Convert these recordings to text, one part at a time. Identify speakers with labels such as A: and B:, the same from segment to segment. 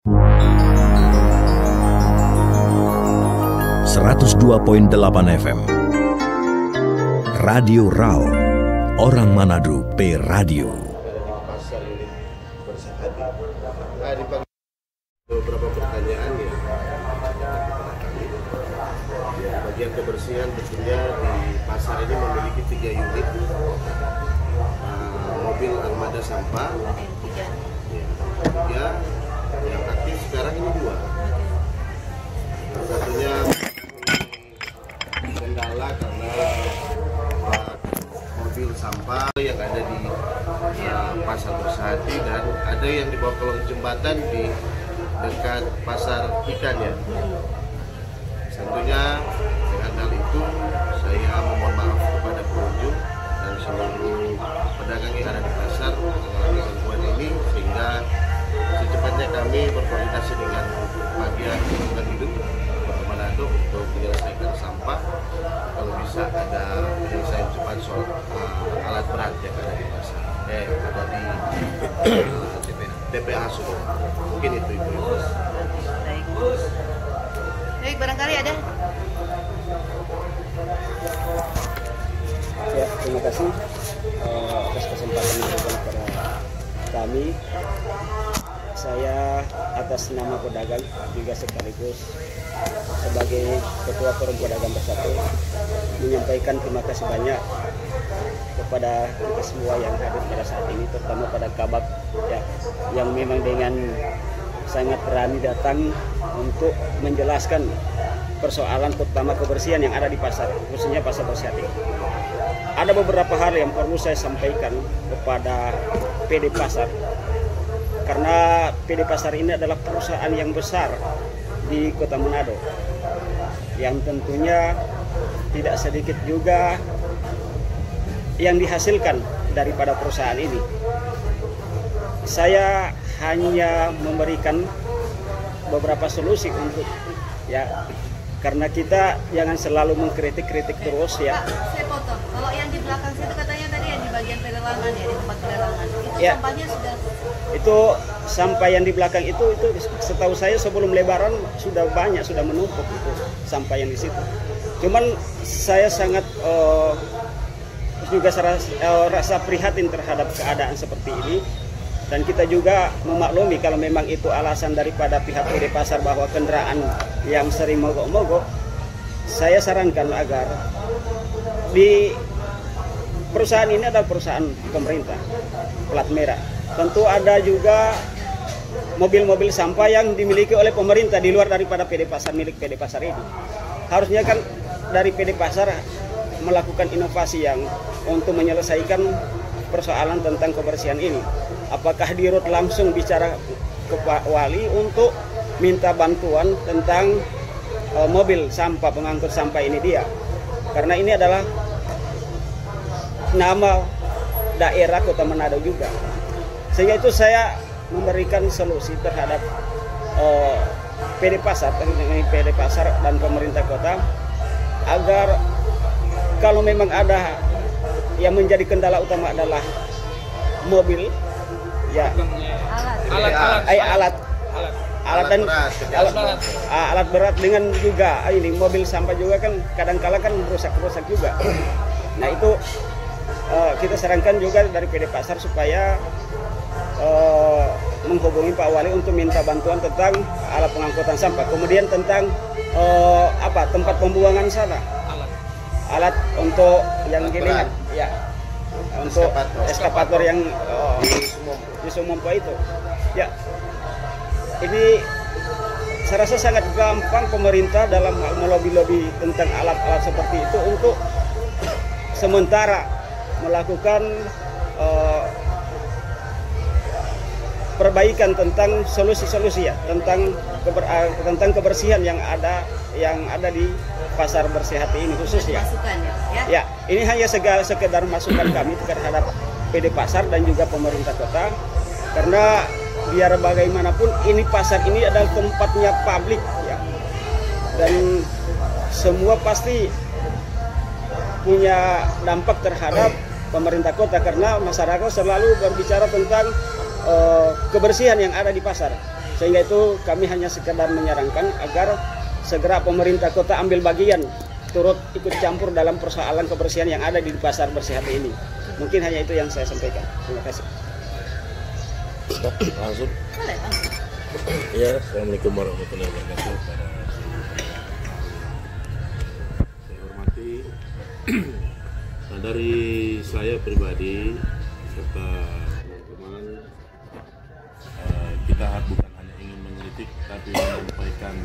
A: 102.8 FM Radio Rao, orang Manado P Radio.
B: Beberapa pertanyaan ya. Bagian kebersihan tentunya di pasar ini memiliki 3 unit mobil armada sampah. Ya, yang aktif sekarang ini 2. Satunya kendala karena mobil sampah yang ada di pasar Bersehati dan ada yang di bawah kolong jembatan di dekat pasar ikan ya. Tentunya dengan hal itu saya memohon maaf kepada pengunjung dan seluruh pedagang yang ada di pasar mengalami gangguan ini, sehingga secepatnya kami berkoordinasi dengan bagian lingkungan hidup Kota Manado untuk menyelesaikan sampah. Kalau bisa ada penyelesaian cepat soal alat berat yang ada di pasar, ada di TPA sudah. Mungkin itu Ibu.
C: Baik, barangkali ada.
D: Ya, terima kasih atas kesempatan yang diberikan kepada kami. Saya atas nama pedagang juga sekaligus sebagai Ketua Forum Pedagang Bersatu menyampaikan terima kasih banyak kepada kita semua yang hadir pada saat ini, terutama pada Kabak ya, yang memang dengan sangat berani datang untuk menjelaskan persoalan terutama kebersihan yang ada di pasar, khususnya pasar Bersehati. Ada beberapa hal yang perlu saya sampaikan kepada PD Pasar, karena PD Pasar ini adalah perusahaan yang besar di Kota Manado, yang tentunya tidak sedikit juga yang dihasilkan daripada perusahaan ini. Saya hanya memberikan beberapa solusi untuk ya, karena kita jangan selalu mengkritik terus ya.
C: Pak, saya potong. Kalau yang di belakang situ katanya tadi yang di bagian pelelangan ya, di tempat pelelangan. Itu
D: ya,
C: sampahnya sudah.
D: Itu sampah yang di belakang itu setahu saya sebelum Lebaran sudah banyak, sudah menumpuk itu sampah yang di situ. Cuman saya sangat juga rasa prihatin terhadap keadaan seperti ini. Dan kita juga memaklumi kalau memang itu alasan daripada pihak PD Pasar bahwa kendaraan yang sering mogok-mogok, saya sarankan agar di perusahaan ini adalah perusahaan pemerintah, plat merah. Tentu ada juga mobil-mobil sampah yang dimiliki oleh pemerintah di luar daripada PD Pasar, milik PD Pasar ini. Harusnya kan dari PD Pasar melakukan inovasi yang untuk menyelesaikan persoalan tentang kebersihan ini. Apakah dirut langsung bicara ke Pak Wali untuk minta bantuan tentang mobil sampah, pengangkut sampah ini dia. Karena ini adalah nama daerah Kota Manado juga. Sehingga itu saya memberikan solusi terhadap PD Pasar dan pemerintah kota, agar kalau memang ada yang menjadi kendala utama adalah mobil ya, alat berat dengan juga ini mobil sampah juga kan kadang-kala kan rusak juga. Nah itu kita sarankan juga dari PD Pasar supaya menghubungi Pak Wali untuk minta bantuan tentang alat pengangkutan sampah. Kemudian tentang tempat pembuangan sana, alat untuk yang gini ya, untuk eskapator yang di Sumompo itu ya. Ini saya rasa sangat gampang pemerintah dalam melobi-lobi tentang alat-alat seperti itu untuk sementara melakukan perbaikan tentang solusi-solusi ya, tentang kebersihan yang ada di pasar Bersehati ini khususnya. Ya, ini hanya sekedar masukan kami terhadap PD Pasar dan juga pemerintah kota, karena biar bagaimanapun ini pasar ini adalah tempatnya publik ya, dan semua pasti punya dampak terhadap pemerintah kota, karena masyarakat selalu berbicara tentang kebersihan yang ada di pasar. Sehingga itu kami hanya sekedar menyarankan agar segera pemerintah kota ambil bagian, turut ikut campur dalam persoalan kebersihan yang ada di pasar bersih hati ini. Mungkin hanya itu yang saya sampaikan. Terima kasih.
E: Langsung.
C: Boleh, Bang.
E: Ya, Assalamualaikum warahmatullahi wabarakatuh. Saya hormati. Nah, dari saya pribadi serta teman-teman, kita bukan hanya ingin mengkritik, tapi menyampaikan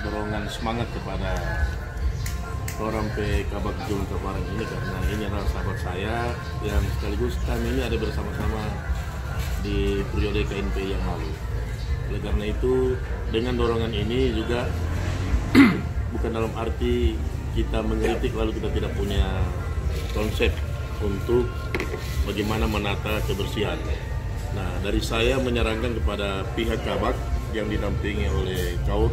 E: dorongan semangat kepada orang Kabak Jul Kepareng ini, karena ini adalah sahabat saya yang sekaligus kami ini ada bersama-sama di periode KNP yang lalu. Oleh karena itu, dengan dorongan ini juga bukan dalam arti kita mengkritik lalu kita tidak punya konsep untuk bagaimana menata kebersihan. Nah, dari saya menyarankan kepada pihak Kabak yang didampingi oleh Kaur,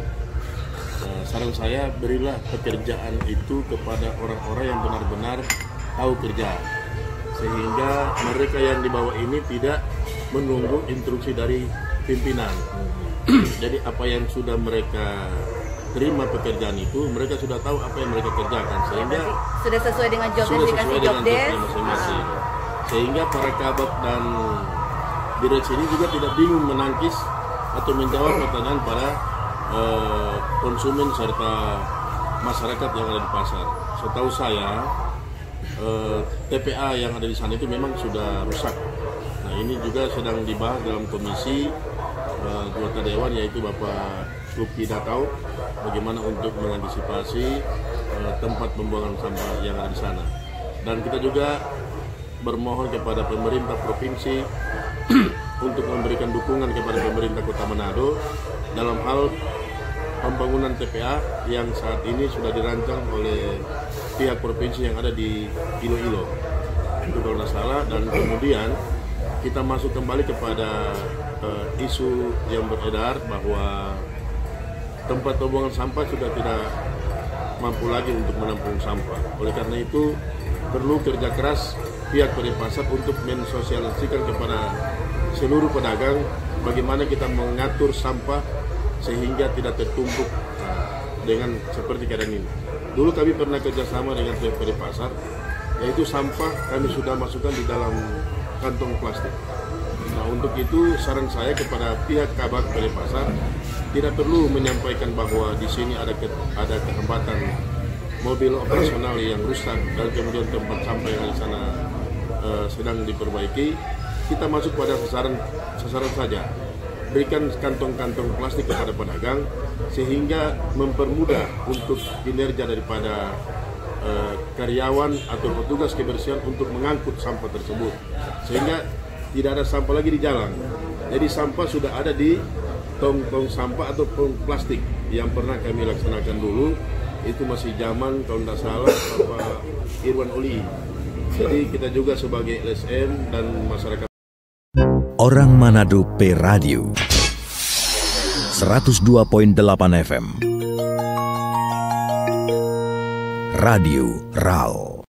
E: saran saya, berilah pekerjaan itu kepada orang-orang yang benar-benar tahu kerja, sehingga mereka yang di bawah ini tidak menunggu instruksi dari pimpinan. Jadi apa yang sudah mereka terima pekerjaan itu, mereka sudah tahu apa yang mereka kerjakan, sehingga
C: sudah sesuai dengan job desk, dikasih job desk
E: masing-masing. Sehingga para Kabak dan direksi ini juga tidak bingung menangkis atau menjawab pertanyaan para konsumen serta masyarakat yang ada di pasar. Setahu saya TPA yang ada di sana itu memang sudah rusak. Nah, ini juga sedang dibahas dalam komisi anggota dewan, yaitu Bapak Luki Datau, bagaimana untuk mengantisipasi tempat pembuangan sampah yang ada di sana. Dan kita juga bermohon kepada pemerintah provinsi untuk memberikan dukungan kepada pemerintah Kota Manado dalam hal pembangunan TPA yang saat ini sudah dirancang oleh pihak provinsi yang ada di Iloilo, itu kalau tidak salah. Dan kemudian kita masuk kembali kepada isu yang beredar bahwa tempat pembuangan sampah sudah tidak mampu lagi untuk menampung sampah. Oleh karena itu perlu kerja keras pihak pasar untuk mensosialisasikan kepada seluruh pedagang bagaimana kita mengatur sampah sehingga tidak tertumpuk dengan seperti keadaan ini. Dulu kami pernah kerjasama dengan pihak pasar, yaitu sampah kami sudah masukkan di dalam kantong plastik. Nah, untuk itu saran saya kepada pihak Kabak pasar, tidak perlu menyampaikan bahwa di sini ada kehambatan mobil operasional yang rusak dan kemudian tempat sampah yang di sana sedang diperbaiki. Kita masuk pada sasaran saja. Berikan kantong-kantong plastik kepada pedagang sehingga mempermudah untuk kinerja daripada karyawan atau petugas kebersihan untuk mengangkut sampah tersebut, sehingga tidak ada sampah lagi di jalan. Jadi sampah sudah ada di tong-tong sampah atau tong plastik yang pernah kami laksanakan dulu. Itu masih zaman kalau tidak salah Bapak Irwan Oli. Jadi kita juga sebagai LSM dan masyarakat.
A: Orang Manado P Radio 102.8 FM Radio RAL.